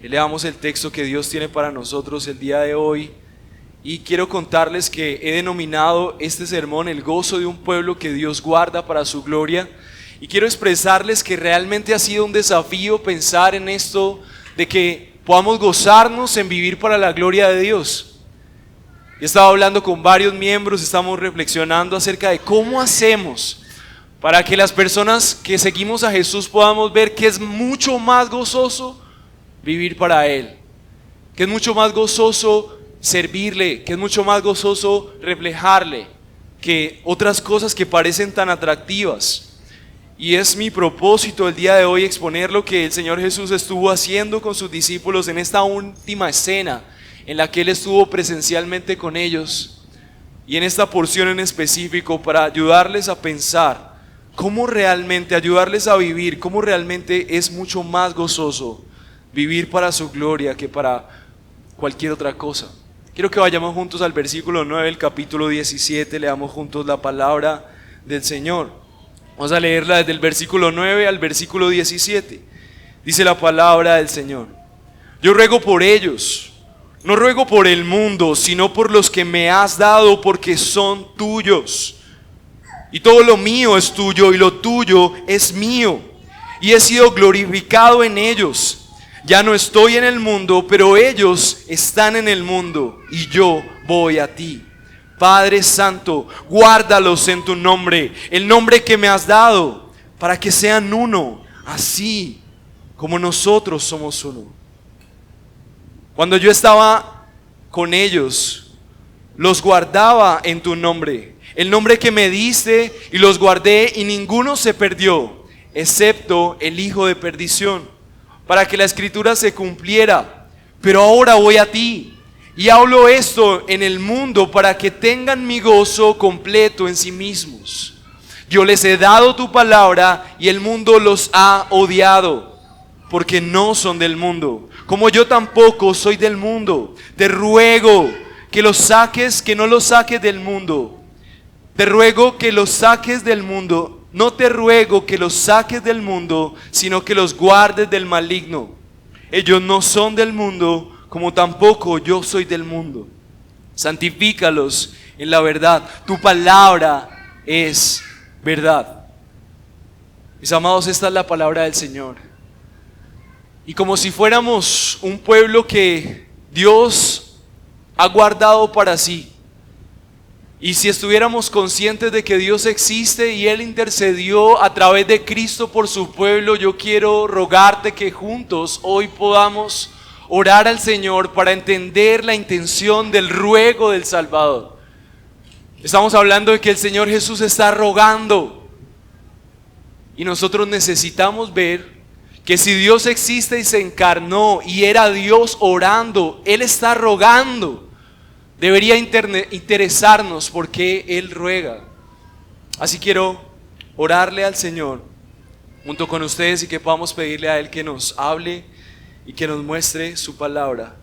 Que leamos el texto que Dios tiene para nosotros el día de hoy. Y quiero contarles que he denominado este sermón el gozo de un pueblo que Dios guarda para su gloria. Y quiero expresarles que realmente ha sido un desafío pensar en esto de que podamos gozarnos en vivir para la gloria de Dios. He estado hablando con varios miembros, estamos reflexionando acerca de cómo hacemos para que las personas que seguimos a Jesús podamos ver que es mucho más gozoso vivir para Él, que es mucho más gozoso servirle, que es mucho más gozoso reflejarle que otras cosas que parecen tan atractivas. Y es mi propósito el día de hoy exponer lo que el Señor Jesús estuvo haciendo con sus discípulos en esta última escena en la que Él estuvo presencialmente con ellos, y en esta porción en específico para ayudarles a pensar cómo realmente, ayudarles a vivir, cómo realmente es mucho más gozoso vivir para su gloria que para cualquier otra cosa. Quiero que vayamos juntos al versículo 9 del capítulo 17, leamos juntos la palabra del Señor. Vamos a leerla desde el versículo 9 al versículo 17. Dice la palabra del Señor: Yo ruego por ellos, no ruego por el mundo, sino por los que me has dado, porque son tuyos. Y todo lo mío es tuyo, y lo tuyo es mío. Y he sido glorificado en ellos. Ya no estoy en el mundo, pero ellos están en el mundo, y yo voy a ti. Padre Santo, guárdalos en tu nombre, el nombre que me has dado, para que sean uno, así como nosotros somos uno. Cuando yo estaba con ellos, los guardaba en tu nombre, el nombre que me diste, y los guardé, y ninguno se perdió, excepto el hijo de perdición, para que la escritura se cumpliera. Pero ahora voy a ti, y hablo esto en el mundo para que tengan mi gozo completo en sí mismos. Yo les he dado tu palabra, y el mundo los ha odiado, porque no son del mundo, como yo tampoco soy del mundo. Te ruego que los saques, que no los saques del mundo. Te ruego que los saques del mundo. No te ruego que los saques del mundo, sino que los guardes del maligno. Ellos no son del mundo, como tampoco yo soy del mundo. Santifícalos en la verdad. Tu palabra es verdad. Mis amados, esta es la palabra del Señor. Y como si fuéramos un pueblo que Dios ha guardado para sí, y si estuviéramos conscientes de que Dios existe y Él intercedió a través de Cristo por su pueblo, yo quiero rogarte que juntos hoy podamos orar al Señor para entender la intención del ruego del Salvador. Estamos hablando de que el Señor Jesús está rogando, y nosotros necesitamos ver que si Dios existe y se encarnó y era Dios orando, Él está rogando. Debería interesarnos por qué Él ruega. Así quiero orarle al Señor junto con ustedes, y que podamos pedirle a Él que nos hable y que nos muestre su palabra.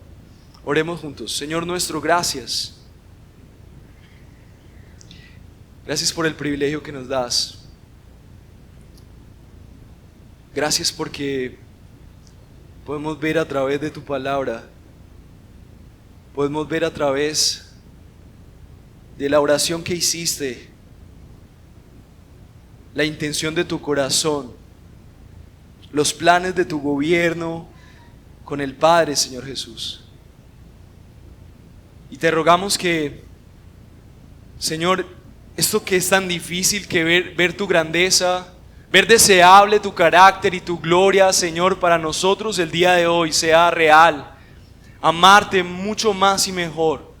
Oremos juntos. Señor nuestro, gracias. Gracias por el privilegio que nos das. Gracias porque podemos ver a través de tu palabra, podemos ver a través de la oración que hiciste, la intención de tu corazón, los planes de tu gobierno con el Padre, Señor Jesús. Y te rogamos que, Señor, esto que es tan difícil, que ver tu grandeza, ver deseable tu carácter y tu gloria, Señor, para nosotros el día de hoy sea real. Amarte mucho más y mejor,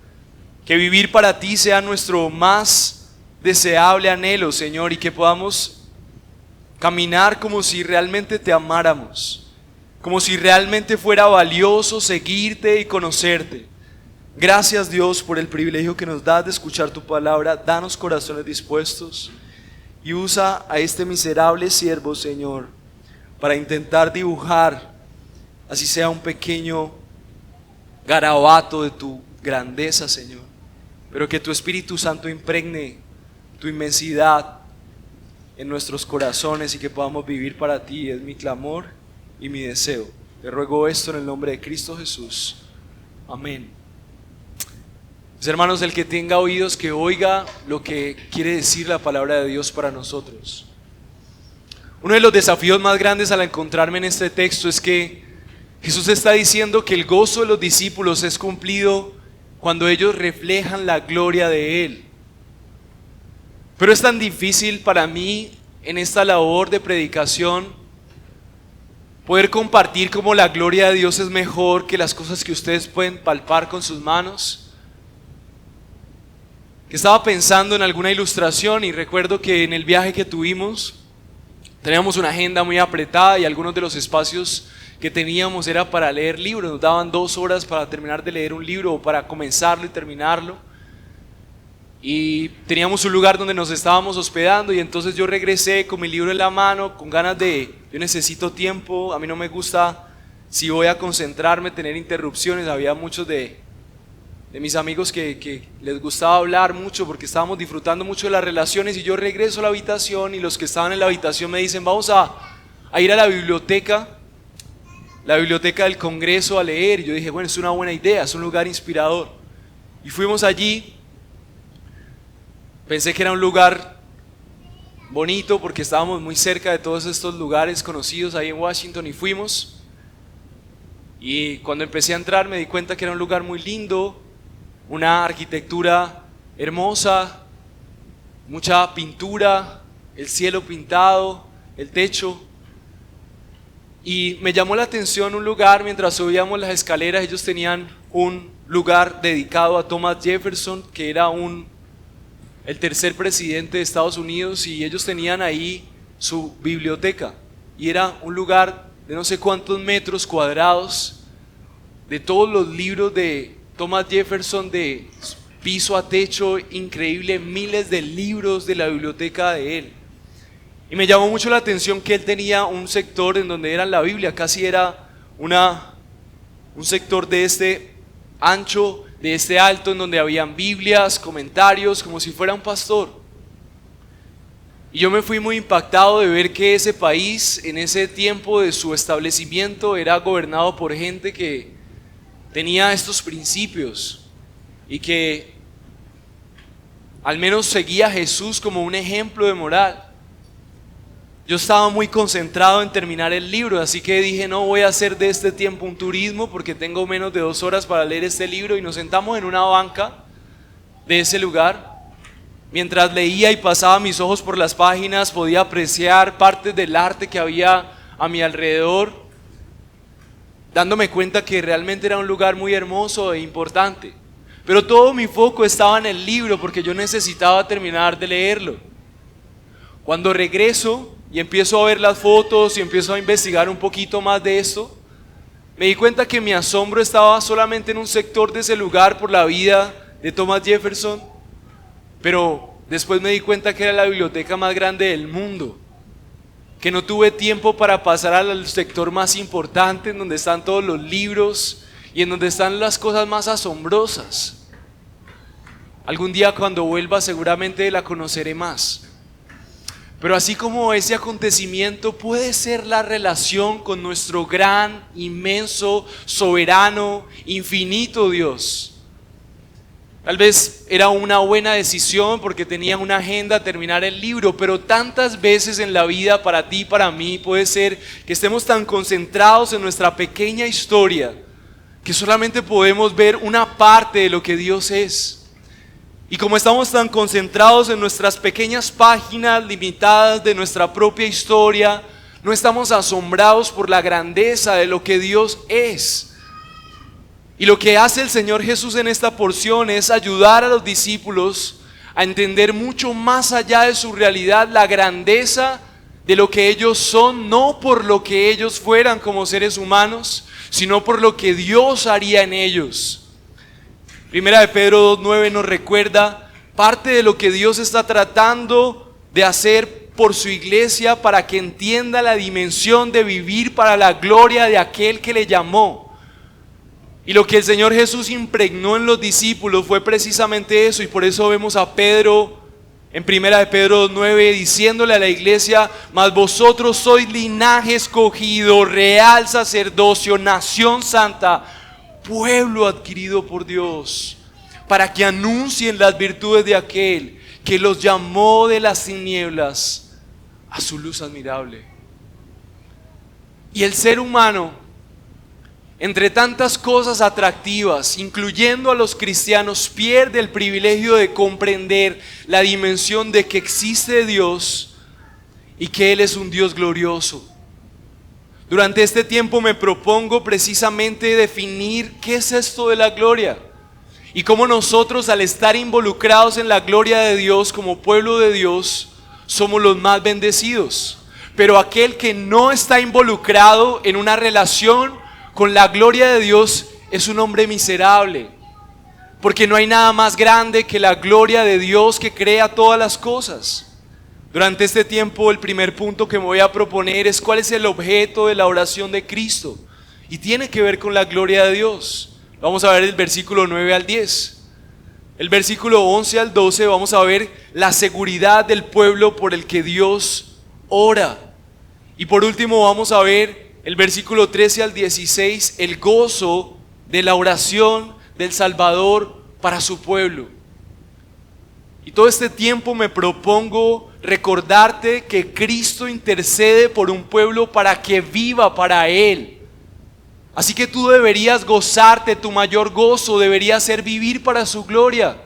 que vivir para ti sea nuestro más deseable anhelo, Señor, y que podamos caminar como si realmente te amáramos, como si realmente fuera valioso seguirte y conocerte. Gracias, Dios, por el privilegio que nos das de escuchar tu palabra. Danos corazones dispuestos y usa a este miserable siervo, Señor, para intentar dibujar, así sea un pequeño garabato de tu grandeza, Señor, pero que tu Espíritu Santo impregne tu inmensidad en nuestros corazones y que podamos vivir para ti. Es mi clamor y mi deseo. Te ruego esto en el nombre de Cristo Jesús. Amén. Mis hermanos, el que tenga oídos que oiga lo que quiere decir la palabra de Dios para nosotros. Uno de los desafíos más grandes al encontrarme en este texto es que Jesús está diciendo que el gozo de los discípulos es cumplido cuando ellos reflejan la gloria de Él. Pero es tan difícil para mí en esta labor de predicación poder compartir cómo la gloria de Dios es mejor que las cosas que ustedes pueden palpar con sus manos. Que estaba pensando en alguna ilustración y recuerdo que en el viaje que tuvimos teníamos una agenda muy apretada y algunos de los espacios que teníamos era para leer libros. Nos daban 2 horas para terminar de leer un libro o para comenzarlo y terminarlo. Y teníamos un lugar donde nos estábamos hospedando y entonces yo regresé con mi libro en la mano, con ganas yo necesito tiempo, a mí no me gusta, si voy a concentrarme, tener interrupciones. Había muchos de mis amigos que les gustaba hablar mucho porque estábamos disfrutando mucho de las relaciones y yo regreso a la habitación y los que estaban en la habitación me dicen vamos a ir a la biblioteca del Congreso a leer. Y yo dije bueno, es una buena idea, es un lugar inspirador. Y fuimos allí, pensé que era un lugar bonito porque estábamos muy cerca de todos estos lugares conocidos ahí en Washington y fuimos. Y cuando empecé a entrar me di cuenta que era un lugar muy lindo, una arquitectura hermosa, mucha pintura, el cielo pintado, el techo. Y me llamó la atención un lugar, mientras subíamos las escaleras, ellos tenían un lugar dedicado a Thomas Jefferson, que era el tercer presidente de Estados Unidos, y ellos tenían ahí su biblioteca. Y era un lugar de no sé cuántos metros cuadrados, de todos los libros de Thomas Jefferson, de piso a techo, increíble, miles de libros de la biblioteca de él. Y me llamó mucho la atención que él tenía un sector en donde era la Biblia, casi era un sector de este ancho, de este alto, en donde habían Biblias, comentarios, como si fuera un pastor. Y yo me fui muy impactado de ver que ese país, en ese tiempo de su establecimiento, era gobernado por gente que tenía estos principios y que al menos seguía a Jesús como un ejemplo de moral. Yo estaba muy concentrado en terminar el libro, así que dije no voy a hacer de este tiempo un turismo porque tengo menos de 2 horas para leer este libro. Y nos sentamos en una banca de ese lugar. Mientras leía y pasaba mis ojos por las páginas, podía apreciar partes del arte que había a mi alrededor, dándome cuenta que realmente era un lugar muy hermoso e importante. Pero todo mi foco estaba en el libro porque yo necesitaba terminar de leerlo. Cuando regreso y empiezo a ver las fotos y empiezo a investigar un poquito más de esto, me di cuenta que mi asombro estaba solamente en un sector de ese lugar por la vida de Thomas Jefferson, pero después me di cuenta que era la biblioteca más grande del mundo, que no tuve tiempo para pasar al sector más importante, en donde están todos los libros y en donde están las cosas más asombrosas. Algún día cuando vuelva seguramente la conoceré más. Pero así como ese acontecimiento puede ser la relación con nuestro gran, inmenso, soberano, infinito Dios. Tal vez era una buena decisión porque tenía una agenda terminar el libro, pero tantas veces en la vida para ti y para mí puede ser que estemos tan concentrados en nuestra pequeña historia que solamente podemos ver una parte de lo que Dios es. Y como estamos tan concentrados en nuestras pequeñas páginas limitadas de nuestra propia historia, no estamos asombrados por la grandeza de lo que Dios es. Y lo que hace el Señor Jesús en esta porción es ayudar a los discípulos a entender mucho más allá de su realidad la grandeza de lo que ellos son, no por lo que ellos fueran como seres humanos, sino por lo que Dios haría en ellos. Primera de Pedro 2:9 nos recuerda parte de lo que Dios está tratando de hacer por su iglesia para que entienda la dimensión de vivir para la gloria de aquel que le llamó. Y lo que el Señor Jesús impregnó en los discípulos fue precisamente eso, y por eso vemos a Pedro En primera de Pedro 2:9, diciéndole a la iglesia: mas vosotros sois linaje escogido, real sacerdocio, nación santa, pueblo adquirido por Dios, para que anuncien las virtudes de aquel que los llamó de las tinieblas a su luz admirable. Y el ser humano, entre tantas cosas atractivas, incluyendo a los cristianos, pierde el privilegio de comprender la dimensión de que existe Dios y que Él es un Dios glorioso. Durante este tiempo me propongo precisamente definir qué es esto de la gloria y cómo nosotros, al estar involucrados en la gloria de Dios como pueblo de Dios, somos los más bendecidos. Pero aquel que no está involucrado en una relación con la gloria de Dios es un hombre miserable, porque no hay nada más grande que la gloria de Dios que crea todas las cosas. Durante este tiempo, el primer punto que me voy a proponer es cuál es el objeto de la oración de Cristo, y tiene que ver con la gloria de Dios. Vamos a ver el versículo 9 al 10. El versículo 11 al 12 vamos a ver la seguridad del pueblo por el que Dios ora. Y por último vamos a ver el versículo 13 al 16, el gozo de la oración del Salvador para su pueblo. Y todo este tiempo me propongo recordarte que Cristo intercede por un pueblo para que viva para Él. Así que tú deberías gozarte, tu mayor gozo debería ser vivir para su gloria.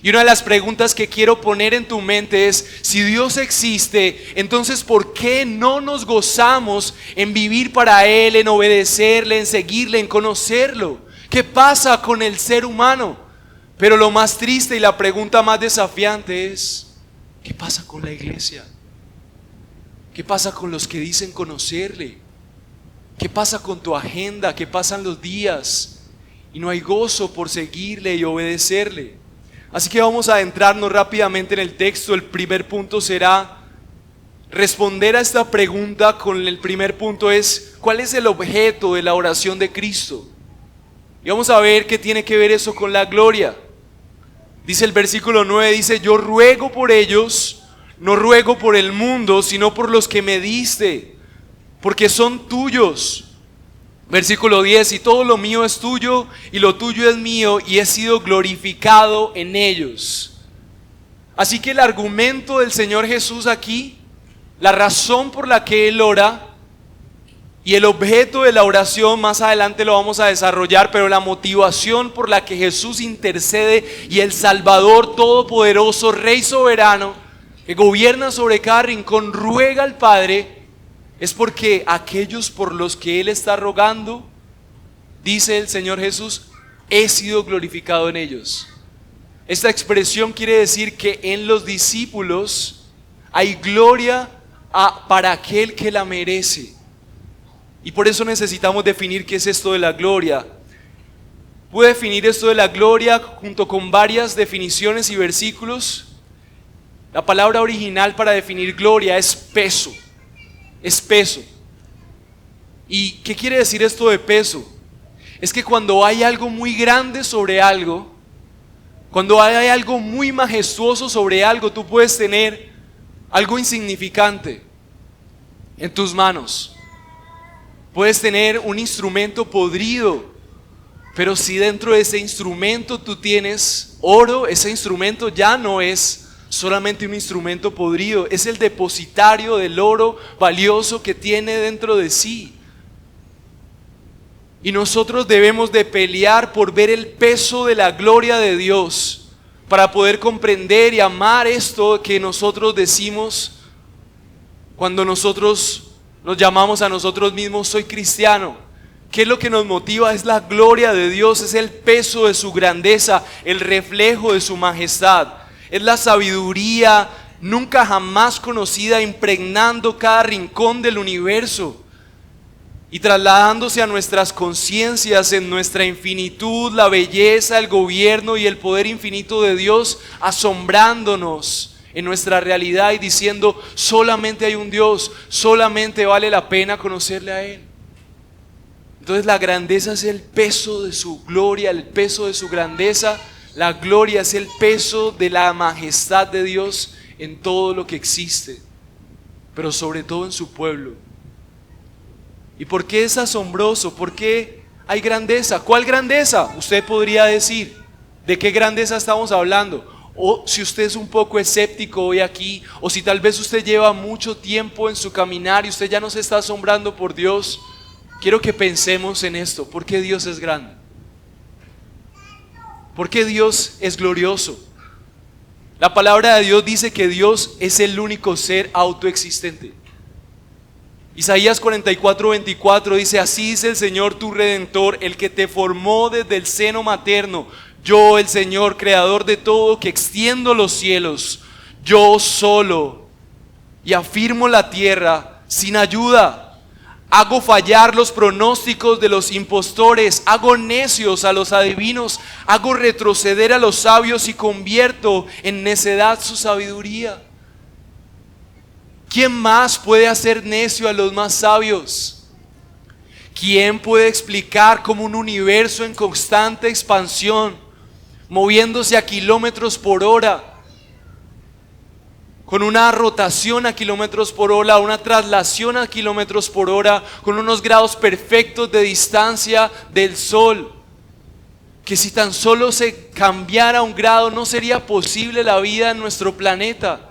Y una de las preguntas que quiero poner en tu mente es: si Dios existe, entonces ¿por qué no nos gozamos en vivir para Él, en obedecerle, en seguirle, en conocerlo? ¿Qué pasa con el ser humano? Pero lo más triste y la pregunta más desafiante es: ¿qué pasa con la iglesia? ¿Qué pasa con los que dicen conocerle? ¿Qué pasa con tu agenda? ¿Qué pasan los días y no hay gozo por seguirle y obedecerle? Así que vamos a adentrarnos rápidamente en el texto. El primer punto será responder a esta pregunta con el primer punto es: ¿cuál es el objeto de la oración de Cristo? Y vamos a ver qué tiene que ver eso con la gloria. Dice el versículo 9, dice: yo ruego por ellos, no ruego por el mundo, sino por los que me diste, porque son tuyos. Versículo 10, y todo lo mío es tuyo, y lo tuyo es mío, y he sido glorificado en ellos. Así que el argumento del Señor Jesús aquí, la razón por la que Él ora, y el objeto de la oración, más adelante lo vamos a desarrollar, pero la motivación por la que Jesús intercede y el Salvador todopoderoso, Rey soberano, que gobierna sobre cada rincón, ruega al Padre, es porque aquellos por los que Él está rogando, dice el Señor Jesús, he sido glorificado en ellos. Esta expresión quiere decir que en los discípulos hay gloria para aquel que la merece. Y por eso necesitamos definir qué es esto de la gloria. Pude definir esto de la gloria junto con varias definiciones y versículos. La palabra original para definir gloria es peso. Es peso. ¿Y qué quiere decir esto de peso? Es que cuando hay algo muy grande sobre algo, cuando hay algo muy majestuoso sobre algo, tú puedes tener algo insignificante en tus manos. Puedes tener un instrumento podrido, pero si dentro de ese instrumento tú tienes oro, ese instrumento ya no es solamente un instrumento podrido, es el depositario del oro valioso que tiene dentro de sí. Y nosotros debemos de pelear por ver el peso de la gloria de Dios, para poder comprender y amar esto que nosotros decimos cuando nosotros nos llamamos a nosotros mismos: soy cristiano. ¿Qué es lo que nos motiva? Es la gloria de Dios, es el peso de su grandeza, el reflejo de su majestad. Es la sabiduría nunca jamás conocida, impregnando cada rincón del universo y trasladándose a nuestras conciencias en nuestra infinitud, la belleza, el gobierno y el poder infinito de Dios, asombrándonos en nuestra realidad y diciendo: solamente hay un Dios, solamente vale la pena conocerle a Él. Entonces la grandeza es el peso de su gloria, el peso de su grandeza. La gloria es el peso de la majestad de Dios en todo lo que existe, pero sobre todo en su pueblo. ¿Y por qué es asombroso? ¿Por qué hay grandeza? ¿Cuál grandeza? Usted podría decir, ¿de qué grandeza estamos hablando? O si usted es un poco escéptico hoy aquí, o si tal vez usted lleva mucho tiempo en su caminar y usted ya no se está asombrando por Dios, quiero que pensemos en esto. ¿Por qué Dios es grande? ¿Por qué Dios es glorioso? La palabra de Dios dice que Dios es el único ser autoexistente. Isaías 44:24 dice: así dice el Señor tu Redentor, el que te formó desde el seno materno. Yo, el Señor, creador de todo, que extiendo los cielos, yo solo, y afirmo la tierra sin ayuda. Hago fallar los pronósticos de los impostores, hago necios a los adivinos, hago retroceder a los sabios y convierto en necedad su sabiduría. ¿Quién más puede hacer necio a los más sabios? ¿Quién puede explicar cómo un universo en constante expansión, moviéndose a kilómetros por hora, con una rotación a kilómetros por hora, una traslación a kilómetros por hora, con unos grados perfectos de distancia del Sol, que si tan solo se cambiara un grado no sería posible la vida en nuestro planeta?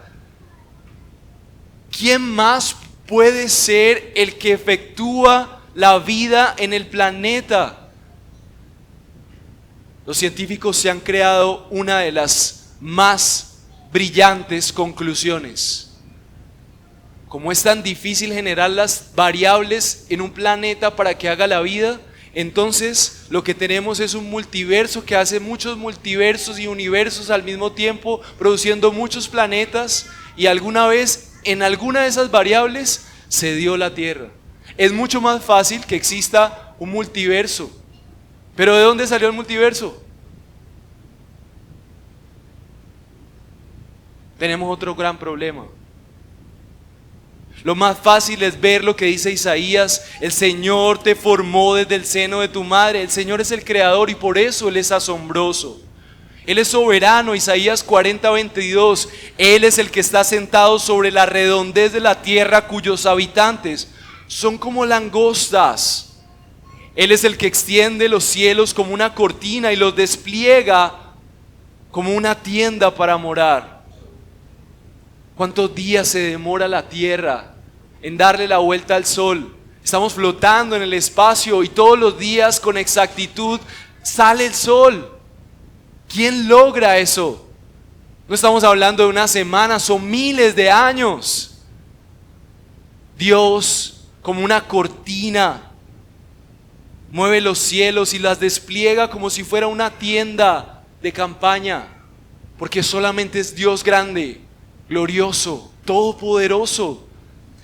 ¿Quién más puede ser el que efectúa la vida en el planeta? Los científicos se han creado una de las más brillantes conclusiones. Como es tan difícil generar las variables en un planeta para que haga la vida, entonces lo que tenemos es un multiverso que hace muchos multiversos y universos al mismo tiempo, produciendo muchos planetas, y alguna vez en alguna de esas variables se dio la Tierra. Es mucho más fácil que exista un multiverso. ¿Pero de dónde salió el multiverso? Tenemos otro gran problema. Lo más fácil es ver lo que dice Isaías: el Señor te formó desde el seno de tu madre. El Señor es el creador y por eso Él es asombroso. Él es soberano. Isaías 40:22. Él es el que está sentado sobre la redondez de la tierra, cuyos habitantes son como langostas. Él es el que extiende los cielos como una cortina y los despliega como una tienda para morar. ¿Cuántos días se demora la tierra en darle la vuelta al sol? Estamos flotando en el espacio y todos los días con exactitud sale el sol. ¿Quién logra eso? No estamos hablando de una semana, son miles de años. Dios, como una cortina, mueve los cielos y las despliega como si fuera una tienda de campaña, porque solamente es Dios grande, glorioso, todopoderoso.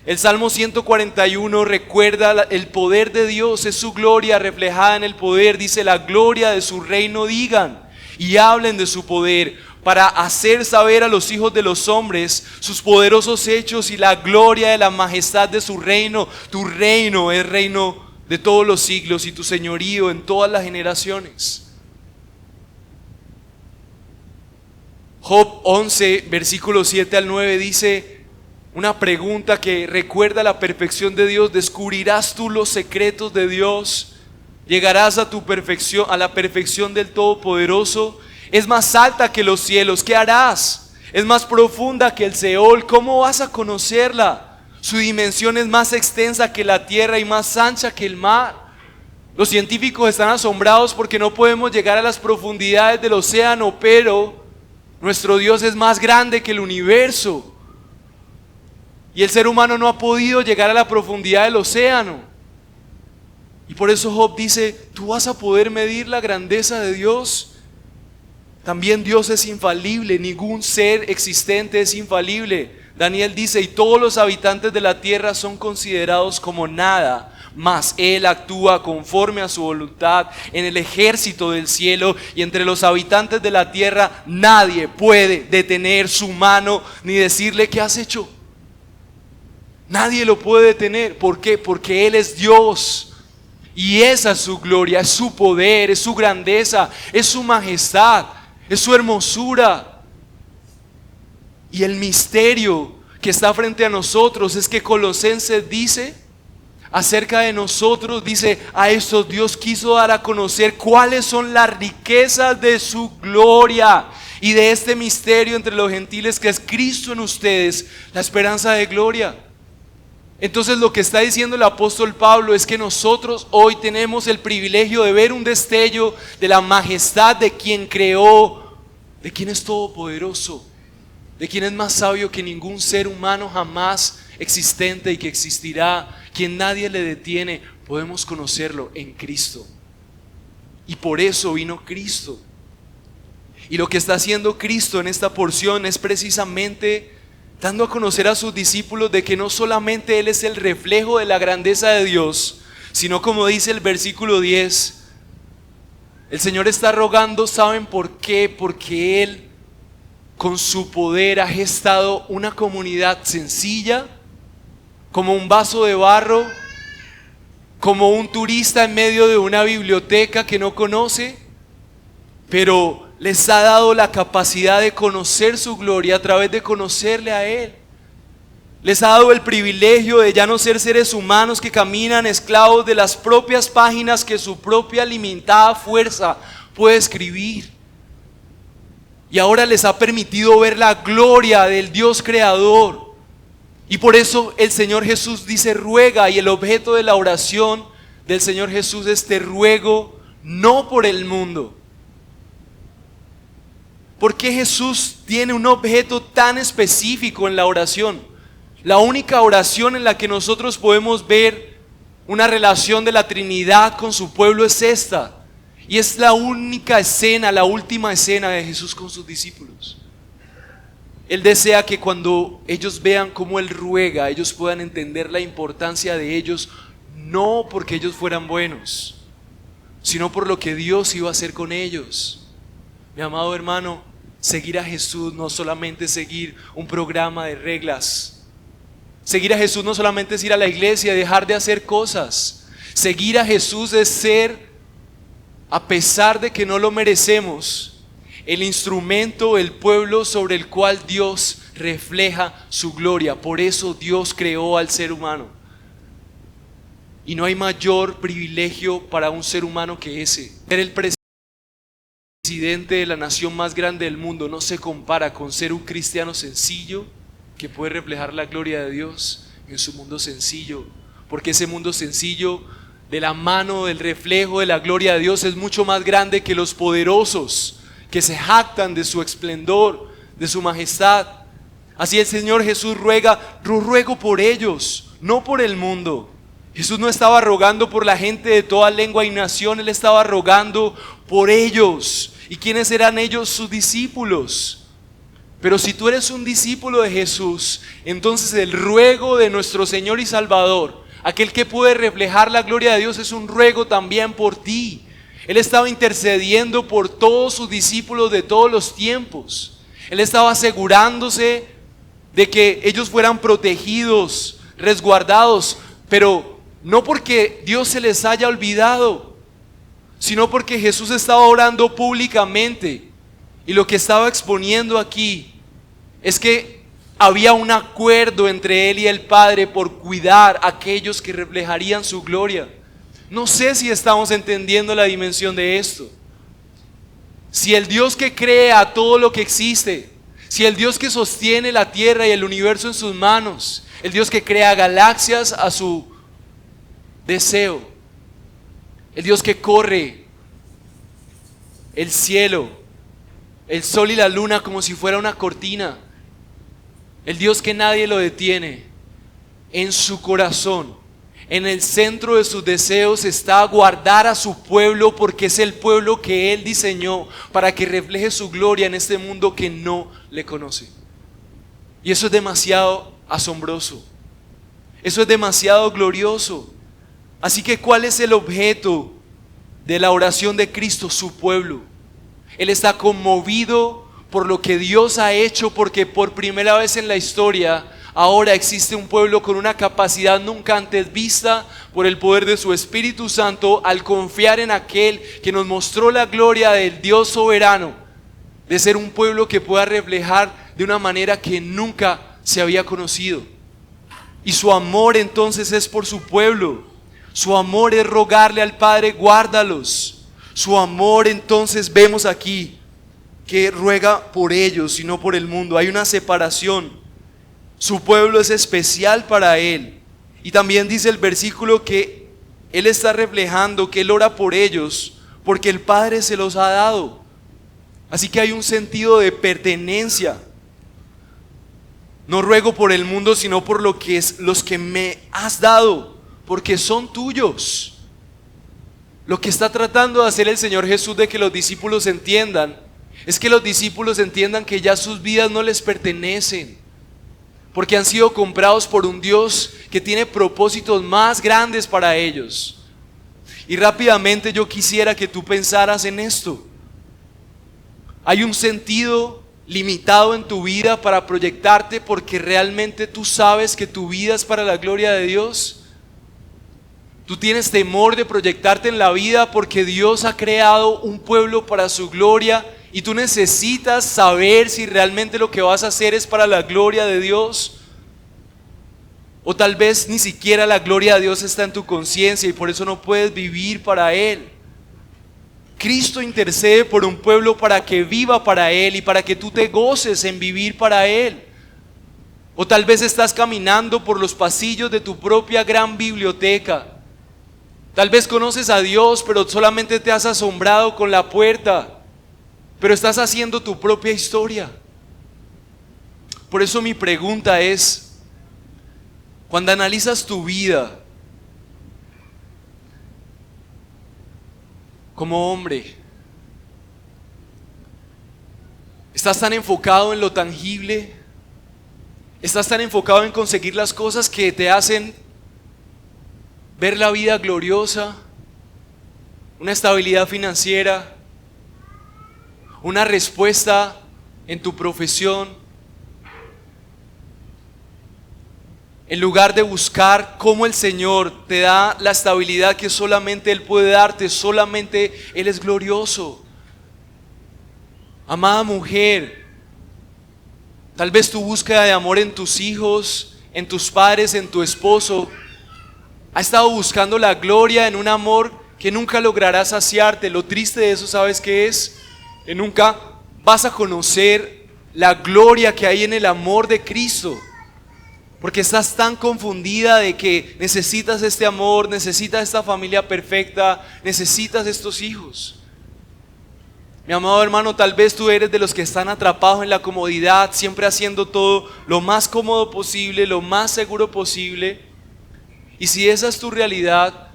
El Salmo 141 recuerda el poder de Dios, es su gloria reflejada en el poder. Dice: la gloria de su reino digan y hablen de su poder, para hacer saber a los hijos de los hombres sus poderosos hechos y la gloria de la majestad de su reino. Tu reino es reino de todos los siglos y tu señorío en todas las generaciones. Job 11, versículos 7 al 9 dice una pregunta que recuerda la perfección de Dios: ¿descubrirás tú los secretos de Dios? ¿Llegarás a tu perfección, a la perfección del Todopoderoso? Es más alta que los cielos, ¿qué harás? Es más profunda que el Seol, ¿cómo vas a conocerla? Su dimensión es más extensa que la tierra y más ancha que el mar. Los científicos están asombrados porque no podemos llegar a las profundidades del océano, pero nuestro Dios es más grande que el universo. Y el ser humano no ha podido llegar a la profundidad del océano. Y por eso Job dice: ¿tú vas a poder medir la grandeza de Dios? También Dios es infalible, ningún ser existente es infalible. Daniel dice: y todos los habitantes de la tierra son considerados como nada, mas Él actúa conforme a su voluntad. En el ejército del cielo y entre los habitantes de la tierra nadie puede detener su mano ni decirle: ¿qué has hecho? Nadie lo puede detener. ¿Por qué? Porque Él es Dios. Y esa es su gloria, es su poder, es su grandeza, es su majestad, es su hermosura. Y el misterio que está frente a nosotros es que Colosenses dice acerca de nosotros, dice, a estos Dios quiso dar a conocer cuáles son las riquezas de su gloria y de este misterio entre los gentiles que es Cristo en ustedes, la esperanza de gloria. Entonces lo que está diciendo el apóstol Pablo es que nosotros hoy tenemos el privilegio de ver un destello de la majestad de quien creó, de quien es todopoderoso, de quien es más sabio que ningún ser humano jamás existente y que existirá, quien nadie le detiene. Podemos conocerlo en Cristo. Y por eso vino Cristo. Y lo que está haciendo Cristo en esta porción es precisamente dando a conocer a sus discípulos de que no solamente Él es el reflejo de la grandeza de Dios, sino como dice el versículo 10, el Señor está rogando, ¿saben por qué? Porque Él con su poder ha gestado una comunidad sencilla, como un vaso de barro, como un turista en medio de una biblioteca que no conoce, pero les ha dado la capacidad de conocer su gloria a través de conocerle a Él. Les ha dado el privilegio de ya no ser seres humanos que caminan esclavos de las propias páginas que su propia limitada fuerza puede escribir. Y ahora les ha permitido ver la gloria del Dios creador. Y por eso el Señor Jesús dice ruega, y el objeto de la oración del Señor Jesús es te ruego no por el mundo. ¿Por qué Jesús tiene un objeto tan específico en la oración? La única oración en la que nosotros podemos ver una relación de la Trinidad con su pueblo es esta. Y es la única escena, la última escena de Jesús con sus discípulos. Él desea que cuando ellos vean cómo Él ruega, ellos puedan entender la importancia de ellos, no porque ellos fueran buenos, sino por lo que Dios iba a hacer con ellos. Mi amado hermano, seguir a Jesús no solamente es seguir un programa de reglas. Seguir a Jesús no solamente es ir a la iglesia y dejar de hacer cosas. Seguir a Jesús es ser, a pesar de que no lo merecemos, el instrumento, el pueblo sobre el cual Dios refleja su gloria. Por eso Dios creó al ser humano. Y no hay mayor privilegio para un ser humano que ese. Ser el presidente de la nación más grande del mundo no se compara con ser un cristiano sencillo que puede reflejar la gloria de Dios en su mundo sencillo. Porque ese mundo sencillo, de la mano del reflejo de la gloria de Dios, es mucho más grande que los poderosos que se jactan de su esplendor, de su majestad. Así el Señor Jesús ruega, ruego por ellos, no por el mundo. Jesús no estaba rogando por la gente de toda lengua y nación, Él estaba rogando por ellos. ¿Y quiénes eran ellos? Sus discípulos. Pero si tú eres un discípulo de Jesús, entonces el ruego de nuestro Señor y Salvador, aquel que puede reflejar la gloria de Dios, es un ruego también por ti. Él estaba intercediendo por todos sus discípulos de todos los tiempos. Él estaba asegurándose de que ellos fueran protegidos, resguardados, pero no porque Dios se les haya olvidado, sino porque Jesús estaba orando públicamente. Y lo que estaba exponiendo aquí es que había un acuerdo entre Él y el Padre por cuidar a aquellos que reflejarían su gloria. No sé si estamos entendiendo la dimensión de esto. Si el Dios que crea todo lo que existe, si el Dios que sostiene la tierra y el universo en sus manos, el Dios que crea galaxias a su deseo, el Dios que corre el cielo, el sol y la luna como si fuera una cortina, el Dios que nadie lo detiene, en su corazón, en el centro de sus deseos está guardar a su pueblo, porque es el pueblo que Él diseñó para que refleje su gloria en este mundo que no le conoce. Y eso es demasiado asombroso, eso es demasiado glorioso. Así que ¿cuál es el objeto de la oración de Cristo? Su pueblo. Él está conmovido por lo que Dios ha hecho, porque por primera vez en la historia ahora existe un pueblo con una capacidad nunca antes vista por el poder de su Espíritu Santo, al confiar en aquel que nos mostró la gloria del Dios soberano, de ser un pueblo que pueda reflejar de una manera que nunca se había conocido. Y su amor entonces es por su pueblo. Su amor es rogarle al Padre, guárdalos. Su amor entonces vemos aquí que ruega por ellos y no por el mundo. Hay una separación. Su pueblo es especial para Él. Y también dice el versículo que Él está reflejando que Él ora por ellos porque el Padre se los ha dado. Así que hay un sentido de pertenencia. No ruego por el mundo, sino por los que me has dado, porque son tuyos. Lo que está tratando de hacer el Señor Jesús de que los discípulos entiendan, es que los discípulos entiendan que ya sus vidas no les pertenecen, porque han sido comprados por un Dios que tiene propósitos más grandes para ellos. Y rápidamente yo quisiera que tú pensaras en esto. Hay un sentido limitado en tu vida para proyectarte porque realmente tú sabes que tu vida es para la gloria de Dios. Tú tienes temor de proyectarte en la vida porque Dios ha creado un pueblo para su gloria y tú necesitas saber si realmente lo que vas a hacer es para la gloria de Dios. O tal vez ni siquiera la gloria de Dios está en tu conciencia y por eso no puedes vivir para Él. Cristo intercede por un pueblo para que viva para Él y para que tú te goces en vivir para Él. O tal vez estás caminando por los pasillos de tu propia gran biblioteca. Tal vez conoces a Dios, pero solamente te has asombrado con la puerta. Pero estás haciendo tu propia historia. Por eso mi pregunta es, cuando analizas tu vida como hombre, ¿estás tan enfocado en lo tangible? ¿Estás tan enfocado en conseguir las cosas que te hacen ver la vida gloriosa? Una estabilidad financiera, una respuesta en tu profesión, en lugar de buscar cómo el Señor te da la estabilidad que solamente Él puede darte, solamente Él es glorioso. Amada mujer, tal vez tu búsqueda de amor en tus hijos, en tus padres, en tu esposo, ha estado buscando la gloria en un amor que nunca lograrás saciarte. Lo triste de eso, ¿sabes qué es? Que nunca vas a conocer la gloria que hay en el amor de Cristo. Porque estás tan confundida de que necesitas este amor, necesitas esta familia perfecta, necesitas estos hijos. Mi amado hermano, tal vez tú eres de los que están atrapados en la comodidad, siempre haciendo todo lo más cómodo posible, lo más seguro posible. Y si esa es tu realidad,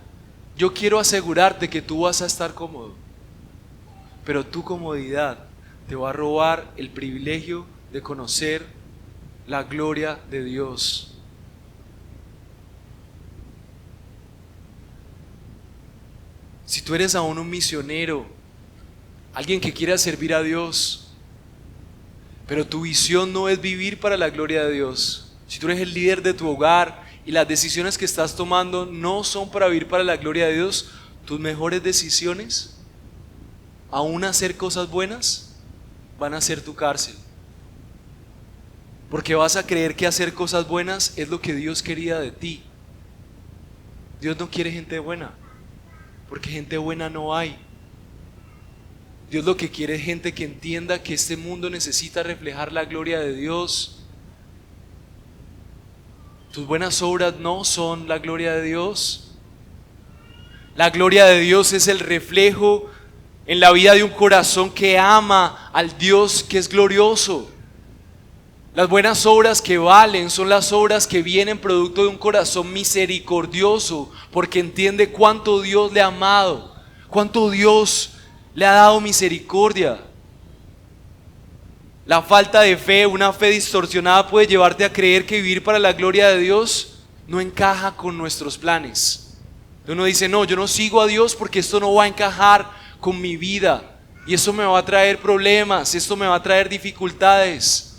yo quiero asegurarte que tú vas a estar cómodo. Pero tu comodidad te va a robar el privilegio de conocer la gloria de Dios. Si tú eres aún un misionero, alguien que quiera servir a Dios, pero tu visión no es vivir para la gloria de Dios, si tú eres el líder de tu hogar y las decisiones que estás tomando no son para vivir para la gloria de Dios, tus mejores decisiones, aún hacer cosas buenas, van a ser tu cárcel. Porque vas a creer que hacer cosas buenas es lo que Dios quería de ti. Dios no quiere gente buena, porque gente buena no hay. Dios lo que quiere es gente que entienda que este mundo necesita reflejar la gloria de Dios. Tus buenas obras no son la gloria de Dios. La gloria de Dios es el reflejo en la vida de un corazón que ama al Dios que es glorioso. Las buenas obras que valen son las obras que vienen producto de un corazón misericordioso, porque entiende cuánto Dios le ha amado, cuánto Dios le ha dado misericordia. La falta de fe, una fe distorsionada, puede llevarte a creer que vivir para la gloria de Dios no encaja con nuestros planes. Uno dice, no, yo no sigo a Dios porque esto no va a encajar con mi vida y esto me va a traer problemas, esto me va a traer dificultades.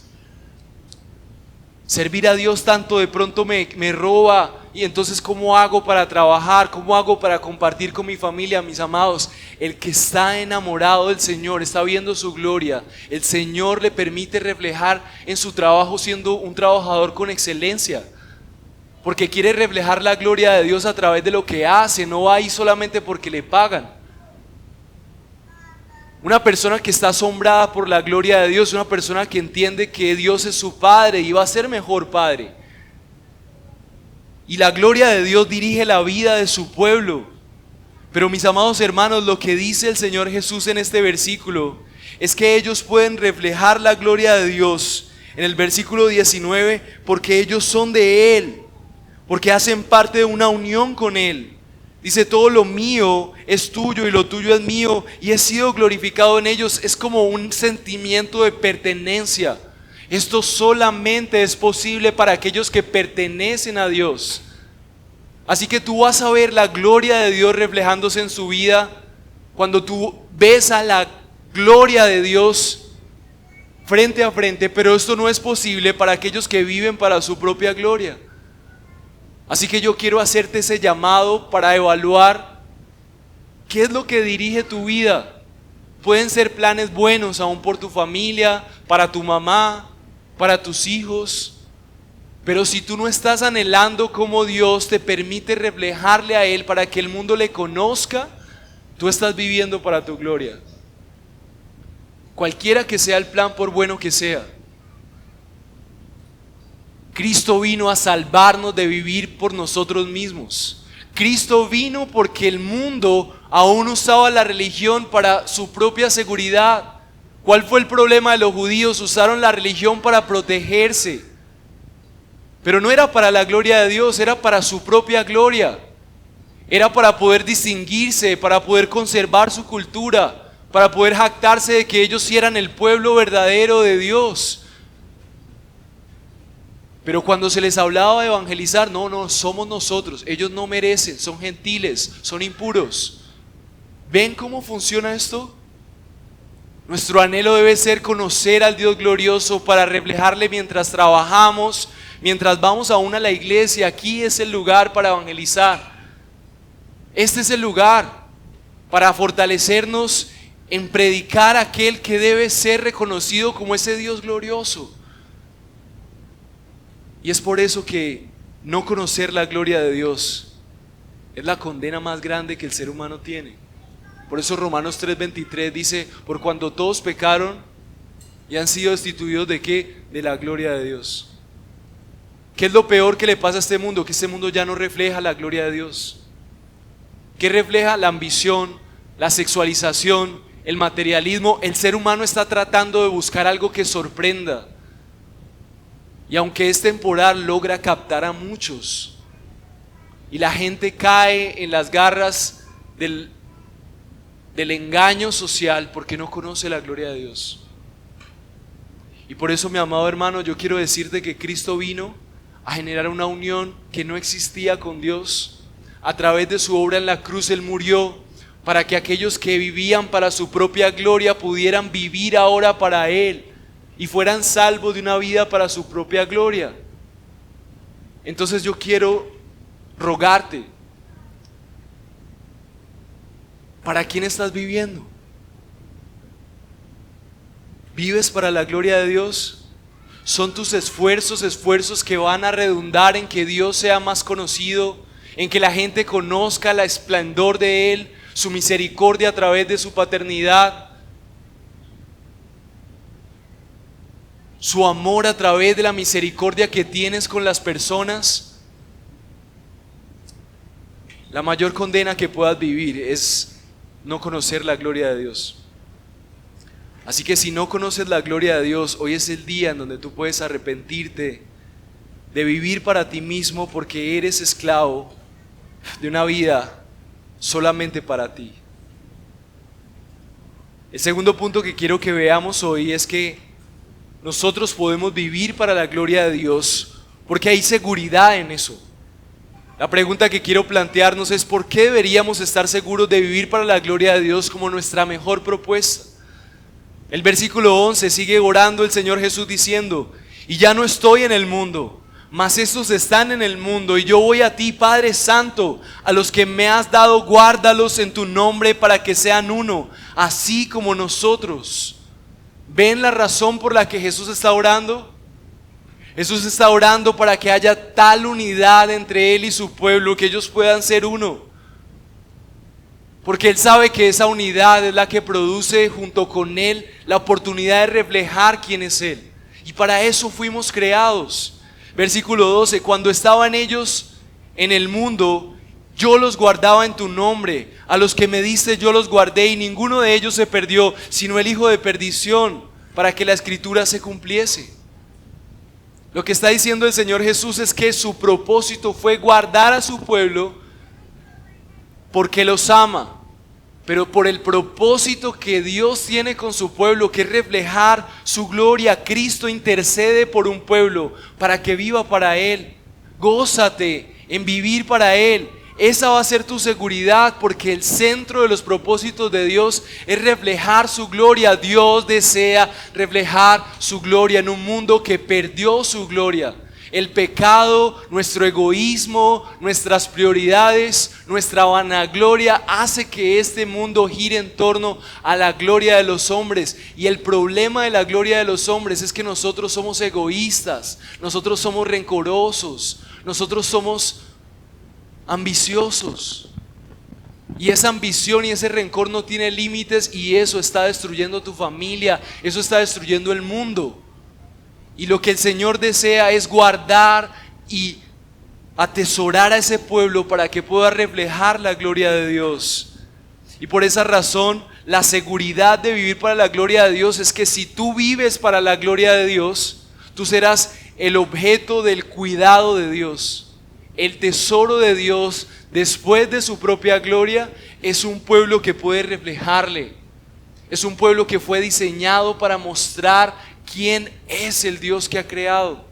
Servir a Dios tanto de pronto me roba y entonces ¿cómo hago para trabajar? ¿Cómo hago para compartir con mi familia? Mis amados, el que está enamorado del Señor, está viendo su gloria, el Señor le permite reflejar en su trabajo siendo un trabajador con excelencia, porque quiere reflejar la gloria de Dios a través de lo que hace, no va ahí solamente porque le pagan. Una persona que está asombrada por la gloria de Dios, una persona que entiende que Dios es su Padre y va a ser mejor Padre. Y la gloria de Dios dirige la vida de su pueblo. Pero mis amados hermanos, lo que dice el Señor Jesús en este versículo es que ellos pueden reflejar la gloria de Dios en el versículo 19 porque ellos son de Él, porque hacen parte de una unión con Él. Dice, todo lo mío es tuyo y lo tuyo es mío y he sido glorificado en ellos. Es como un sentimiento de pertenencia. Esto solamente es posible para aquellos que pertenecen a Dios. Así que tú vas a ver la gloria de Dios reflejándose en su vida cuando tú ves a la gloria de Dios frente a frente, pero esto no es posible para aquellos que viven para su propia gloria. Así que yo quiero hacerte ese llamado para evaluar qué es lo que dirige tu vida. Pueden ser planes buenos aún por tu familia, para tu mamá, para tus hijos, pero si tú no estás anhelando cómo Dios te permite reflejarle a Él para que el mundo le conozca, tú estás viviendo para tu gloria. Cualquiera que sea el plan, por bueno que sea. Cristo vino a salvarnos de vivir por nosotros mismos. Cristo vino porque el mundo aún usaba la religión para su propia seguridad. ¿Cuál fue el problema de los judíos? Usaron la religión para protegerse. Pero no era para la gloria de Dios, era para su propia gloria. Era para poder distinguirse, para poder conservar su cultura, para poder jactarse de que ellos sí eran el pueblo verdadero de Dios. Pero cuando se les hablaba de evangelizar, no, somos nosotros, ellos no merecen, son gentiles, son impuros. ¿Ven cómo funciona esto? Nuestro anhelo debe ser conocer al Dios glorioso para reflejarle mientras trabajamos, mientras vamos aún a la iglesia. Aquí es el lugar para evangelizar. Este es el lugar para fortalecernos en predicar a aquel que debe ser reconocido como ese Dios glorioso. Y es por eso que no conocer la gloria de Dios es la condena más grande que el ser humano tiene. Por eso Romanos 3:23 dice, por cuando todos pecaron y han sido destituidos ¿de qué? De la gloria de Dios. ¿Qué es lo peor que le pasa a este mundo? Que este mundo ya no refleja la gloria de Dios. ¿Qué refleja? La ambición, la sexualización, el materialismo. El ser humano está tratando de buscar algo que sorprenda. Y aunque es temporal, logra captar a muchos. Y la gente cae en las garras del engaño social porque no conoce la gloria de Dios. Y por eso, mi amado hermano, yo quiero decirte que Cristo vino a generar una unión que no existía con Dios. A través de su obra en la cruz, Él murió para que aquellos que vivían para su propia gloria pudieran vivir ahora para Él y fueran salvos de una vida para su propia gloria. Entonces yo quiero rogarte, ¿para quién estás viviendo? ¿Vives para la gloria de Dios? ¿Son tus esfuerzos que van a redundar en que Dios sea más conocido, en que la gente conozca el esplendor de Él, su misericordia a través de su paternidad, su amor a través de la misericordia que tienes con las personas? La mayor condena que puedas vivir es no conocer la gloria de Dios. Así que si no conoces la gloria de Dios, hoy es el día en donde tú puedes arrepentirte de vivir para ti mismo porque eres esclavo de una vida solamente para ti. El segundo punto que quiero que veamos hoy es que nosotros podemos vivir para la gloria de Dios porque hay seguridad en eso. La pregunta que quiero plantearnos es ¿por qué deberíamos estar seguros de vivir para la gloria de Dios como nuestra mejor propuesta? El versículo 11 sigue orando el Señor Jesús diciendo, y ya no estoy en el mundo, mas estos están en el mundo, y yo voy a ti, Padre Santo, a los que me has dado, guárdalos en tu nombre para que sean uno, así como nosotros. ¿Ven la razón por la que Jesús está orando? Jesús está orando para que haya tal unidad entre Él y su pueblo, que ellos puedan ser uno. Porque Él sabe que esa unidad es la que produce junto con Él la oportunidad de reflejar quién es Él. Y para eso fuimos creados. Versículo 12, cuando estaban ellos en el mundo, yo los guardaba en tu nombre. A los que me diste yo los guardé, y ninguno de ellos se perdió, sino el hijo de perdición, para que la escritura se cumpliese. Lo que está diciendo el Señor Jesús es que su propósito fue guardar a su pueblo porque los ama. Pero por el propósito que Dios tiene con su pueblo, que es reflejar su gloria, Cristo intercede por un pueblo para que viva para Él. Gózate en vivir para Él. Esa va a ser tu seguridad, porque el centro de los propósitos de Dios es reflejar su gloria. Dios desea reflejar su gloria en un mundo que perdió su gloria. El pecado, nuestro egoísmo, nuestras prioridades, nuestra vanagloria hace que este mundo gire en torno a la gloria de los hombres. Y el problema de la gloria de los hombres es que nosotros somos egoístas, nosotros somos rencorosos, nosotros somos ambiciosos. Y esa ambición y ese rencor no tiene límites, y eso está destruyendo tu familia, eso está destruyendo el mundo. Y lo que el Señor desea es guardar y atesorar a ese pueblo para que pueda reflejar la gloria de Dios. Y por esa razón, la seguridad de vivir para la gloria de Dios es que si tú vives para la gloria de Dios, tú serás el objeto del cuidado de Dios. El tesoro de Dios, después de su propia gloria, es un pueblo que puede reflejarle. Es un pueblo que fue diseñado para mostrar quién es el Dios que ha creado.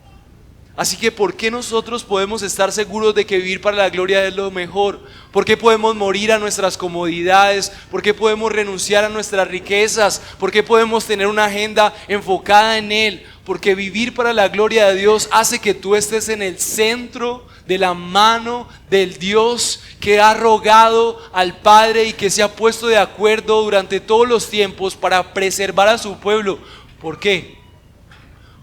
Así que ¿por qué nosotros podemos estar seguros de que vivir para la gloria es lo mejor? ¿Por qué podemos morir a nuestras comodidades? ¿Por qué podemos renunciar a nuestras riquezas? ¿Por qué podemos tener una agenda enfocada en Él? Porque vivir para la gloria de Dios hace que tú estés en el centro de la mano del Dios que ha rogado al Padre y que se ha puesto de acuerdo durante todos los tiempos para preservar a su pueblo. ¿Por qué?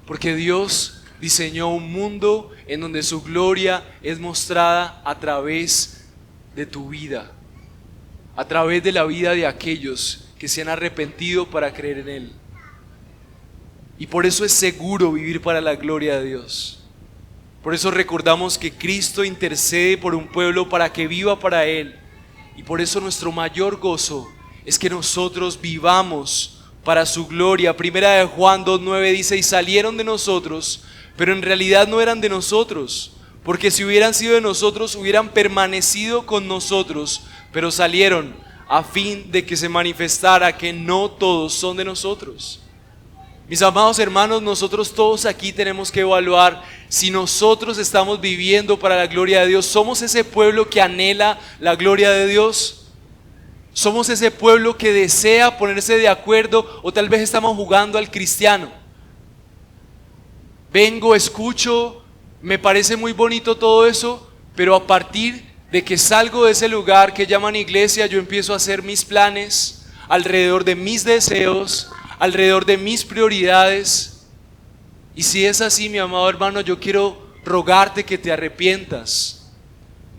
Porque Dios diseñó un mundo en donde su gloria es mostrada a través de tu vida, a través de la vida de aquellos que se han arrepentido para creer en Él. Y por eso es seguro vivir para la gloria de Dios. Por eso recordamos que Cristo intercede por un pueblo para que viva para Él. Y por eso nuestro mayor gozo es que nosotros vivamos para su gloria. Primera de Juan 2:9 dice: y salieron de nosotros, pero en realidad no eran de nosotros, porque si hubieran sido de nosotros, hubieran permanecido con nosotros, pero salieron a fin de que se manifestara que no todos son de nosotros. Mis amados hermanos, nosotros todos aquí tenemos que evaluar si nosotros estamos viviendo para la gloria de Dios. ¿Somos ese pueblo que anhela la gloria de Dios? ¿Somos ese pueblo que desea ponerse de acuerdo, o tal vez estamos jugando al cristiano? Vengo, escucho, me parece muy bonito todo eso, pero a partir de que salgo de ese lugar que llaman iglesia, yo empiezo a hacer mis planes alrededor de mis deseos, alrededor de mis prioridades. Y si es así, mi amado hermano, yo quiero rogarte que te arrepientas.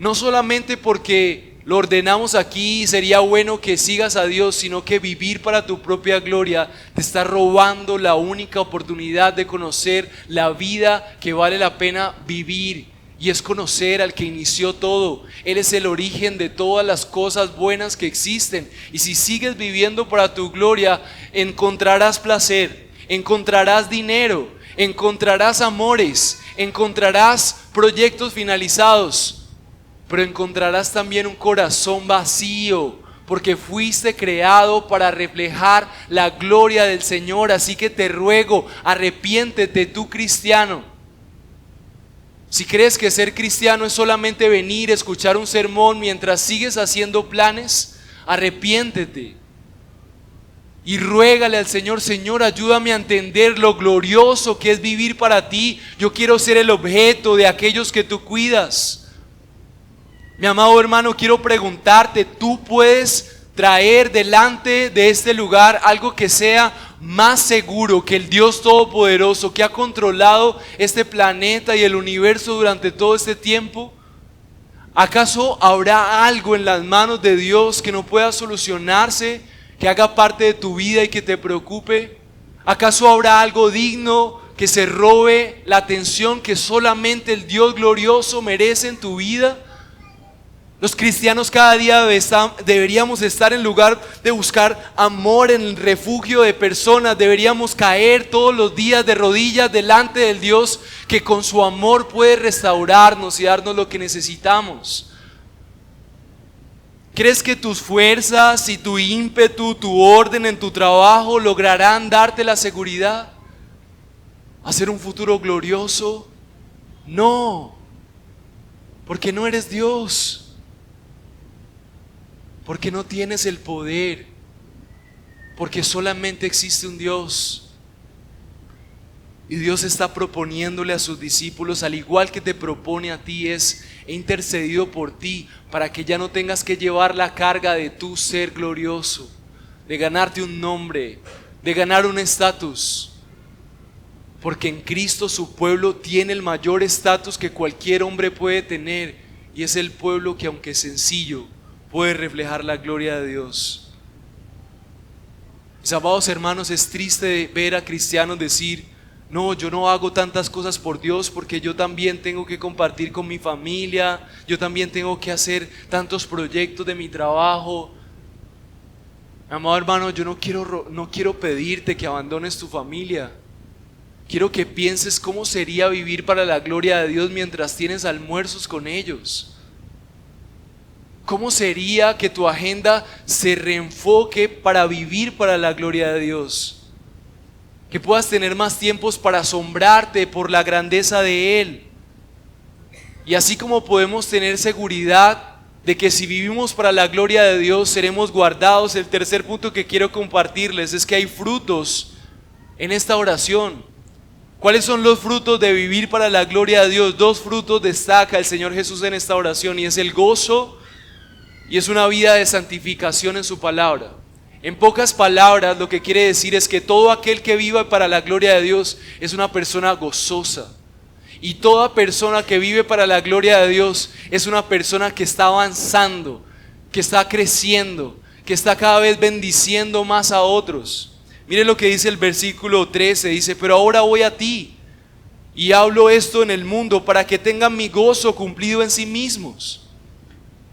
No solamente porque lo ordenamos aquí y sería bueno que sigas a Dios, sino que vivir para tu propia gloria te está robando la única oportunidad de conocer la vida que vale la pena vivir, y es conocer al que inició todo. Él es el origen de todas las cosas buenas que existen, y si sigues viviendo para tu gloria, encontrarás placer, encontrarás dinero, encontrarás amores, encontrarás proyectos finalizados, pero encontrarás también un corazón vacío, porque fuiste creado para reflejar la gloria del Señor. Así que te ruego, arrepiéntete, tú cristiano. Si crees que ser cristiano es solamente venir, escuchar un sermón mientras sigues haciendo planes, arrepiéntete. Y ruégale al Señor: Señor, ayúdame a entender lo glorioso que es vivir para ti. Yo quiero ser el objeto de aquellos que tú cuidas. Mi amado hermano, quiero preguntarte: ¿tú puedes traer delante de este lugar algo que sea más seguro que el Dios Todopoderoso, que ha controlado este planeta y el universo durante todo este tiempo? ¿Acaso habrá algo en las manos de Dios que no pueda solucionarse, que haga parte de tu vida y que te preocupe? ¿Acaso habrá algo digno que se robe la atención que solamente el Dios glorioso merece en tu vida? Los cristianos cada día deberíamos estar en lugar de buscar amor en el refugio de personas. Deberíamos caer todos los días de rodillas delante del Dios que con su amor puede restaurarnos y darnos lo que necesitamos. ¿Crees que tus fuerzas y tu ímpetu, tu orden en tu trabajo lograrán darte la seguridad? ¿Hacer un futuro glorioso? No, porque no eres Dios. Porque no tienes el poder, porque solamente existe un Dios. Y Dios está proponiéndole a sus discípulos, al igual que te propone a ti, he intercedido por ti para que ya no tengas que llevar la carga de tu ser glorioso, de ganarte un nombre, de ganar un estatus. Porque en Cristo su pueblo tiene el mayor estatus que cualquier hombre puede tener, y es el pueblo que, aunque sencillo, puede reflejar la gloria de Dios. Mis amados hermanos, es triste ver a cristianos decir: no, yo no hago tantas cosas por Dios porque yo también tengo que compartir con mi familia, yo también tengo que hacer tantos proyectos de mi trabajo. Mi amado hermano, yo no quiero pedirte que abandones tu familia. Quiero que pienses cómo sería vivir para la gloria de Dios mientras tienes almuerzos con ellos. ¿Cómo sería que tu agenda se reenfoque para vivir para la gloria de Dios? Que puedas tener más tiempos para asombrarte por la grandeza de Él. Y así como podemos tener seguridad de que si vivimos para la gloria de Dios seremos guardados, el tercer punto que quiero compartirles es que hay frutos en esta oración. ¿Cuáles son los frutos de vivir para la gloria de Dios? 2 frutos destaca el Señor Jesús en esta oración, y es el gozo y es una vida de santificación en su palabra. En pocas palabras, lo que quiere decir es que todo aquel que viva para la gloria de Dios es una persona gozosa. Y toda persona que vive para la gloria de Dios es una persona que está avanzando, que está creciendo, que está cada vez bendiciendo más a otros. Miren lo que dice el versículo 13, dice: pero ahora voy a ti y hablo esto en el mundo para que tengan mi gozo cumplido en sí mismos.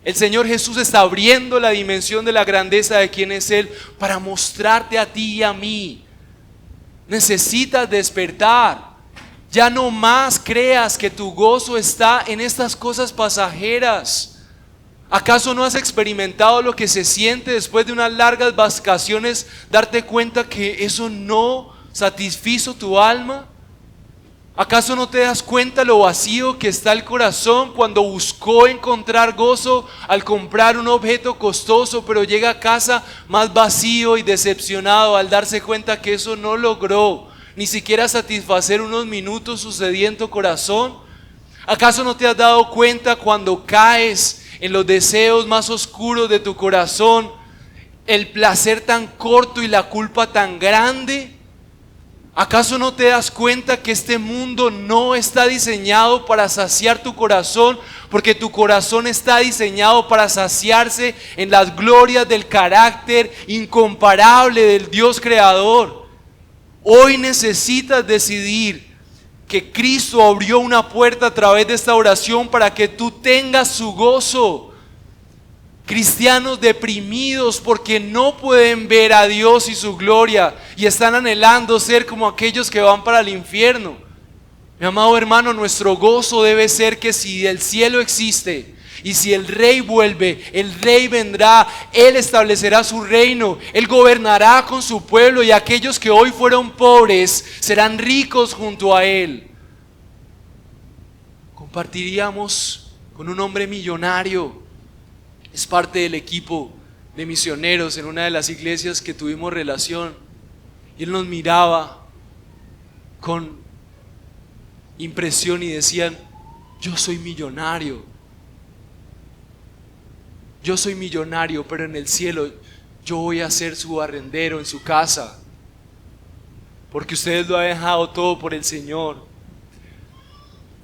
El Señor Jesús está abriendo la dimensión de la grandeza de quién es Él para mostrarte a ti y a mí. Necesitas despertar. Ya no más creas que tu gozo está en estas cosas pasajeras. ¿Acaso no has experimentado lo que se siente después de unas largas vacaciones, darte cuenta que eso no satisfizo tu alma? ¿Acaso no te das cuenta lo vacío que está el corazón cuando buscó encontrar gozo al comprar un objeto costoso, pero llega a casa más vacío y decepcionado al darse cuenta que eso no logró ni siquiera satisfacer unos minutos su sediento corazón? ¿Acaso no te has dado cuenta cuando caes en los deseos más oscuros de tu corazón, el placer tan corto y la culpa tan grande? ¿Acaso no te das cuenta que este mundo no está diseñado para saciar tu corazón? Porque tu corazón está diseñado para saciarse en las glorias del carácter incomparable del Dios creador. Hoy necesitas decidir que Cristo abrió una puerta a través de esta oración para que tú tengas su gozo. Cristianos deprimidos porque no pueden ver a Dios y su gloria y están anhelando ser como aquellos que van para el infierno. Mi amado hermano, nuestro gozo debe ser que si el cielo existe y si el Rey vuelve, el Rey vendrá, Él establecerá su reino, Él gobernará con su pueblo y aquellos que hoy fueron pobres serán ricos junto a Él. Compartiríamos con un hombre millonario. Es parte del equipo de misioneros en una de las iglesias que tuvimos relación, y él nos miraba con impresión y decían: yo soy millonario, pero en el cielo yo voy a ser su arrendero en su casa, porque ustedes lo han dejado todo por el Señor.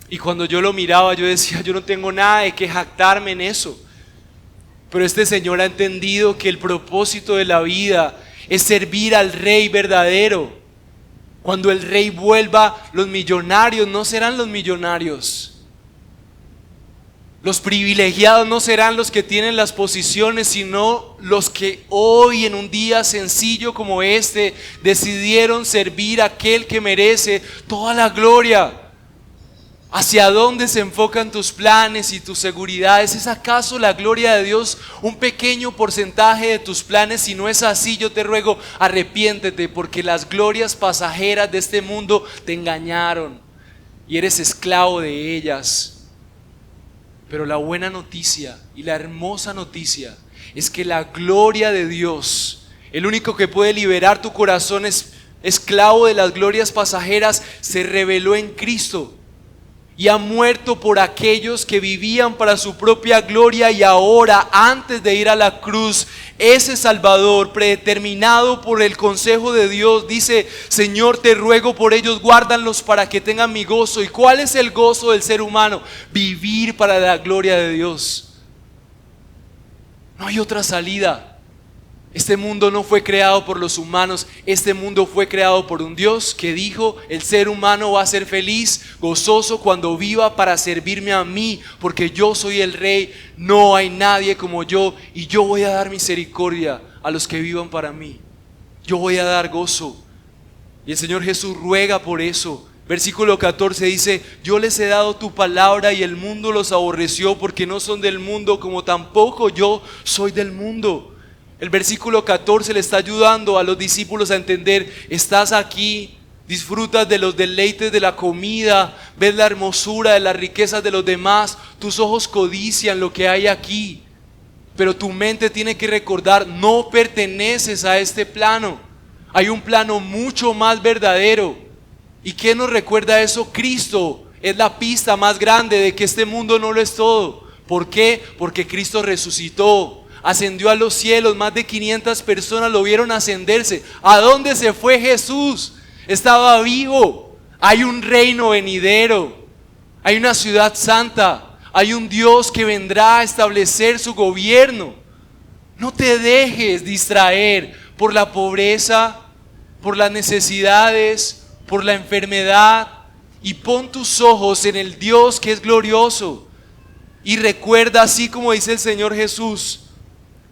Y cuando yo lo miraba, yo decía: yo no tengo nada de que jactarme en eso. Pero este señor ha entendido que el propósito de la vida es servir al Rey verdadero. Cuando el Rey vuelva, los millonarios no serán los millonarios. Los privilegiados no serán los que tienen las posiciones, sino los que hoy, en un día sencillo como este, decidieron servir a aquel que merece toda la gloria. ¿Hacia dónde se enfocan tus planes y tus seguridades? ¿Es acaso la gloria de Dios un pequeño porcentaje de tus planes? Si no es así, yo te ruego, arrepiéntete, porque las glorias pasajeras de este mundo te engañaron y eres esclavo de ellas. Pero la buena noticia y la hermosa noticia es que la gloria de Dios, el único que puede liberar tu corazón esclavo de las glorias pasajeras, se reveló en Cristo y ha muerto por aquellos que vivían para su propia gloria, y ahora, antes de ir a la cruz, ese Salvador predeterminado por el consejo de Dios dice: Señor, te ruego por ellos, guárdalos para que tengan mi gozo. ¿Y cuál es el gozo del ser humano? Vivir para la gloria de Dios. No hay otra salida. Este mundo no fue creado por los humanos, este mundo fue creado por un Dios que dijo: el ser humano va a ser feliz, gozoso cuando viva para servirme a mí, porque yo soy el Rey, no hay nadie como yo, y yo voy a dar misericordia a los que vivan para mí. Yo voy a dar gozo. Y el Señor Jesús ruega por eso. Versículo 14 dice: yo les he dado tu palabra y el mundo los aborreció, porque no son del mundo, como tampoco yo soy del mundo. El versículo 14 le está ayudando a los discípulos a entender: estás aquí, disfrutas de los deleites de la comida, ves la hermosura de las riquezas de los demás, tus ojos codician lo que hay aquí, pero tu mente tiene que recordar: no perteneces a este plano, hay un plano mucho más verdadero. ¿Y qué nos recuerda eso? Cristo es la pista más grande de que este mundo no lo es todo. ¿Por qué? Porque Cristo resucitó, ascendió a los cielos, más de 500 personas lo vieron ascenderse. ¿A dónde se fue Jesús? Estaba vivo. Hay un reino venidero, hay una ciudad santa, hay un Dios que vendrá a establecer su gobierno. No te dejes distraer por la pobreza, por las necesidades, por la enfermedad, y pon tus ojos en el Dios que es glorioso. Y recuerda, así como dice el Señor Jesús: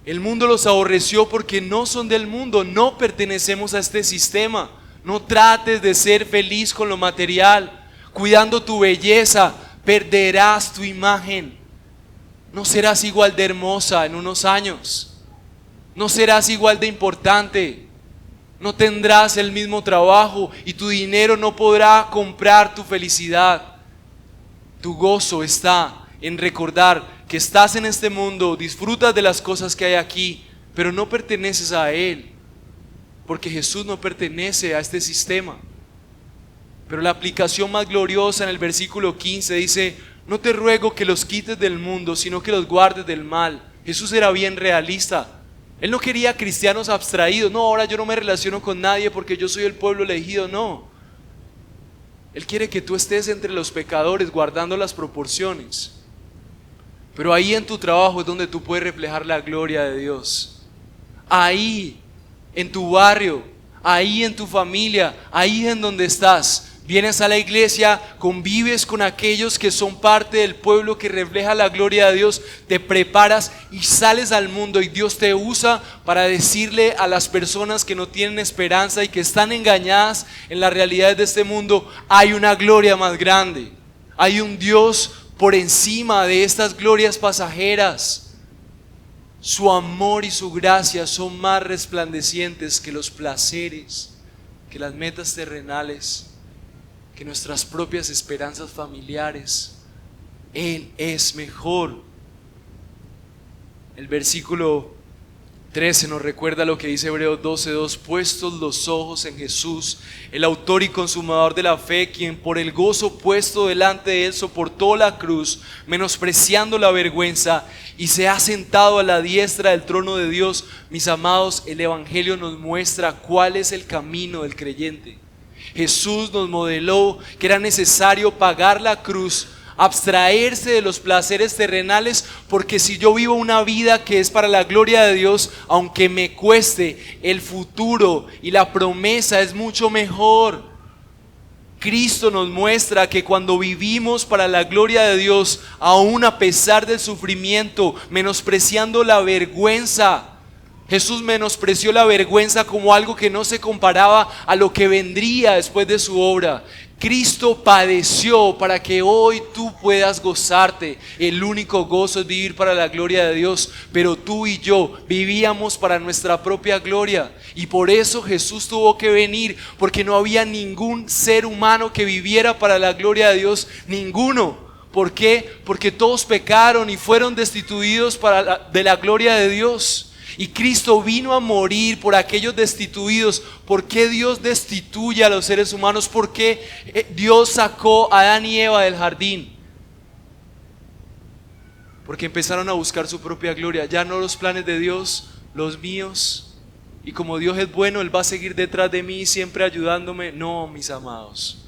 el mundo los aborreció porque no son del mundo, no pertenecemos a este sistema. No trates de ser feliz con lo material, cuidando tu belleza, perderás tu imagen. No serás igual de hermosa en unos años, no serás igual de importante, no tendrás el mismo trabajo y tu dinero no podrá comprar tu felicidad. Tu gozo está en recordar que estás en este mundo, disfrutas de las cosas que hay aquí, pero no perteneces a Él, porque Jesús no pertenece a este sistema. Pero la aplicación más gloriosa en el versículo 15 dice: no te ruego que los quites del mundo, sino que los guardes del mal. Jesús era bien realista. Él no quería cristianos abstraídos. No, ahora yo no me relaciono con nadie porque yo soy el pueblo elegido. No. Él quiere que tú estés entre los pecadores, guardando las proporciones. Pero ahí en tu trabajo es donde tú puedes reflejar la gloria de Dios. Ahí, en tu barrio, ahí en tu familia, ahí en donde estás. Vienes a la iglesia, convives con aquellos que son parte del pueblo que refleja la gloria de Dios, te preparas y sales al mundo, y Dios te usa para decirle a las personas que no tienen esperanza y que están engañadas en las realidades de este mundo: hay una gloria más grande, hay un Dios por encima de estas glorias pasajeras. Su amor y su gracia son más resplandecientes que los placeres, que las metas terrenales, que nuestras propias esperanzas familiares. Él es mejor. El versículo 13 nos recuerda lo que dice Hebreos 12:2: puestos los ojos en Jesús, el autor y consumador de la fe, quien por el gozo puesto delante de él soportó la cruz, menospreciando la vergüenza, y se ha sentado a la diestra del trono de Dios. Mis amados, el Evangelio nos muestra cuál es el camino del creyente. Jesús nos modeló que era necesario pagar la cruz, abstraerse de los placeres terrenales, porque si yo vivo una vida que es para la gloria de Dios, aunque me cueste, el futuro y la promesa es mucho mejor. Cristo nos muestra que cuando vivimos para la gloria de Dios, aún a pesar del sufrimiento, menospreciando la vergüenza, Jesús menospreció la vergüenza como algo que no se comparaba a lo que vendría después de su obra. Cristo padeció para que hoy tú puedas gozarte. El único gozo es vivir para la gloria de Dios, pero tú y yo vivíamos para nuestra propia gloria, y por eso Jesús tuvo que venir, porque no había ningún ser humano que viviera para la gloria de Dios, ninguno. ¿Por qué? Porque todos pecaron y fueron destituidos de la gloria de Dios. Y Cristo vino a morir por aquellos destituidos. ¿Por qué Dios destituye a los seres humanos? ¿Por qué Dios sacó a Adán y Eva del jardín? Porque empezaron a buscar su propia gloria, ya no los planes de Dios, los míos. Y como Dios es bueno, Él va a seguir detrás de mí, siempre ayudándome. No, mis amados,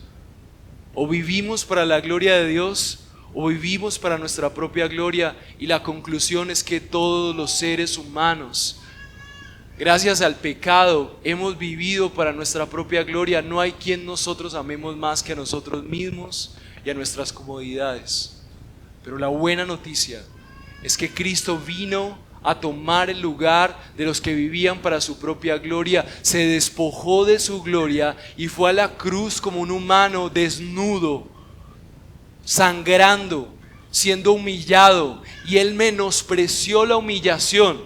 o vivimos para la gloria de Dios, o vivimos para nuestra propia gloria. Y la conclusión es que todos los seres humanos, gracias al pecado, hemos vivido para nuestra propia gloria. No hay quien nosotros amemos más que a nosotros mismos y a nuestras comodidades. Pero la buena noticia es que Cristo vino a tomar el lugar de los que vivían para su propia gloria. Se despojó de su gloria y fue a la cruz como un humano desnudo, sangrando, siendo humillado, y Él menospreció la humillación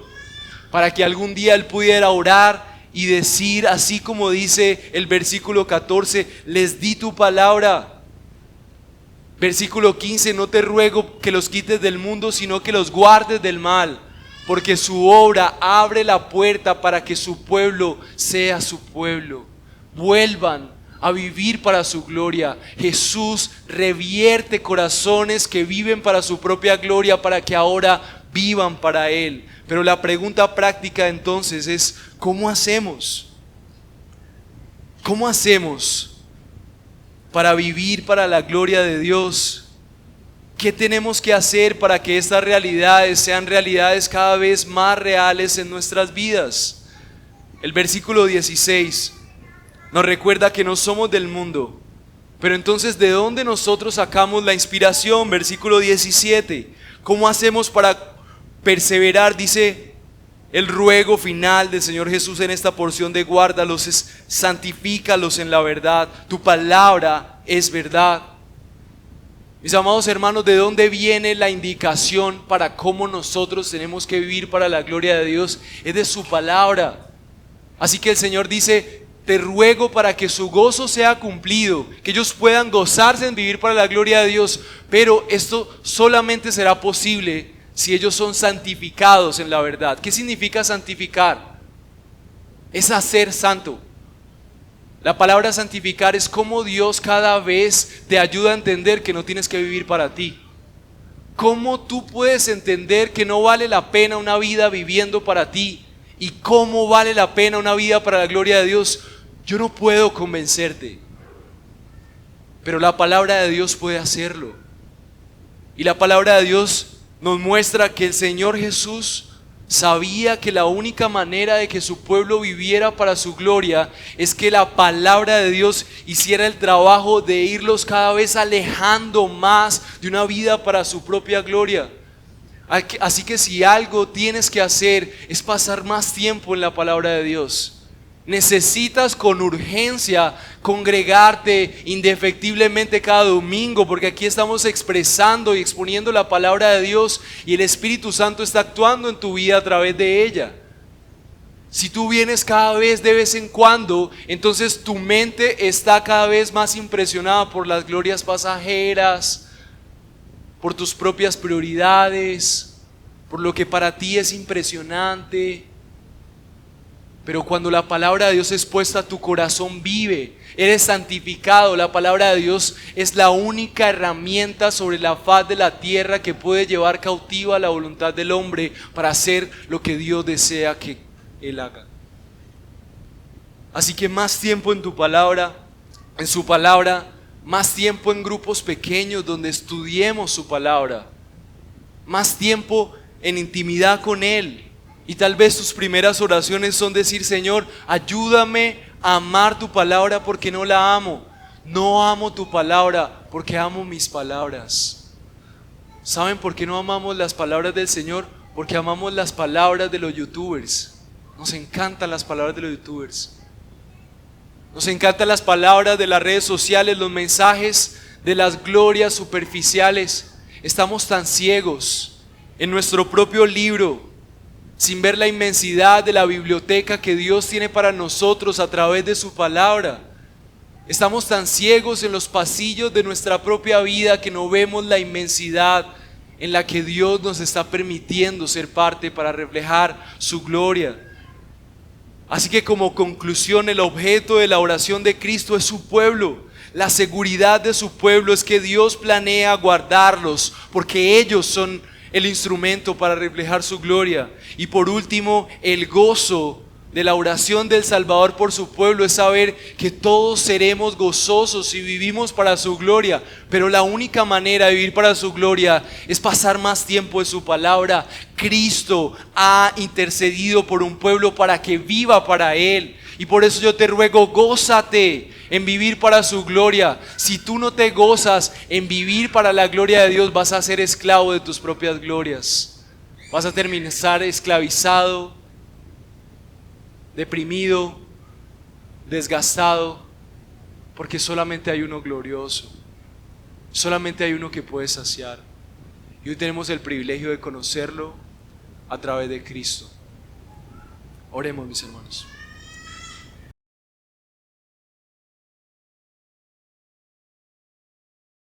para que algún día Él pudiera orar y decir, así como dice el versículo 14: les di tu palabra. Versículo 15: no te ruego que los quites del mundo, sino que los guardes del mal, porque su obra abre la puerta para que su pueblo sea su pueblo. Vuelvan a vivir para su gloria. Jesús revierte corazones que viven para su propia gloria para que ahora vivan para Él. Pero la pregunta práctica entonces es: ¿cómo hacemos? ¿Cómo hacemos para vivir para la gloria de Dios? ¿Qué tenemos que hacer para que estas realidades sean realidades cada vez más reales en nuestras vidas? El versículo 16 nos recuerda que no somos del mundo. Pero entonces, ¿de dónde nosotros sacamos la inspiración? Versículo 17: ¿cómo hacemos para perseverar? Dice el ruego final del Señor Jesús en esta porción de guárdalos, santifícalos en la verdad. Tu palabra es verdad. Mis amados hermanos, ¿de dónde viene la indicación para cómo nosotros tenemos que vivir para la gloria de Dios? Es de su palabra. Así que el Señor dice: te ruego para que su gozo sea cumplido, que ellos puedan gozarse en vivir para la gloria de Dios. Pero esto solamente será posible si ellos son santificados en la verdad. ¿Qué significa santificar? Es hacer santo. La palabra santificar es cómo Dios cada vez te ayuda a entender que no tienes que vivir para ti. Cómo tú puedes entender que no vale la pena una vida viviendo para ti, y cómo vale la pena una vida para la gloria de Dios. Yo no puedo convencerte, pero la palabra de Dios puede hacerlo. Y la palabra de Dios nos muestra que el Señor Jesús sabía que la única manera de que su pueblo viviera para su gloria es que la palabra de Dios hiciera el trabajo de irlos cada vez alejando más de una vida para su propia gloria. Así que si algo tienes que hacer es pasar más tiempo en la palabra de Dios. Necesitas con urgencia congregarte indefectiblemente cada domingo, porque aquí estamos expresando y exponiendo la palabra de Dios, y el Espíritu Santo está actuando en tu vida a través de ella. Si tú vienes cada vez de vez en cuando, entonces tu mente está cada vez más impresionada por las glorias pasajeras, por tus propias prioridades, por lo que para ti es impresionante. Pero cuando la palabra de Dios es puesta, tu corazón vive, eres santificado. La palabra de Dios es la única herramienta sobre la faz de la tierra que puede llevar cautiva la voluntad del hombre para hacer lo que Dios desea que él haga. Así que más tiempo en tu palabra, en su palabra, más tiempo en grupos pequeños donde estudiemos su palabra, más tiempo en intimidad con Él. Y tal vez tus primeras oraciones son decir: Señor, ayúdame a amar tu palabra porque no la amo. No amo tu palabra porque amo mis palabras. ¿Saben por qué no amamos las palabras del Señor? Porque amamos las palabras de los youtubers. Nos encantan las palabras de los youtubers. Nos encantan las palabras de las redes sociales, los mensajes de las glorias superficiales. Estamos tan ciegos en nuestro propio libro, sin ver la inmensidad de la biblioteca que Dios tiene para nosotros a través de su palabra. Estamos tan ciegos en los pasillos de nuestra propia vida que no vemos la inmensidad en la que Dios nos está permitiendo ser parte para reflejar su gloria. Así que como conclusión, el objeto de la oración de Cristo es su pueblo. La seguridad de su pueblo es que Dios planea guardarlos, porque ellos son el instrumento para reflejar su gloria. Y por último, el gozo de la oración del Salvador por su pueblo es saber que todos seremos gozosos si vivimos para su gloria. Pero la única manera de vivir para su gloria es pasar más tiempo en su palabra. Cristo ha intercedido por un pueblo para que viva para Él. Y por eso yo te ruego, gózate en vivir para su gloria. Si tú no te gozas en vivir para la gloria de Dios, vas a ser esclavo de tus propias glorias. Vas a terminar esclavizado, deprimido, desgastado, porque solamente hay uno glorioso, solamente hay uno que puede saciar. Y hoy tenemos el privilegio de conocerlo a través de Cristo. Oremos, mis hermanos.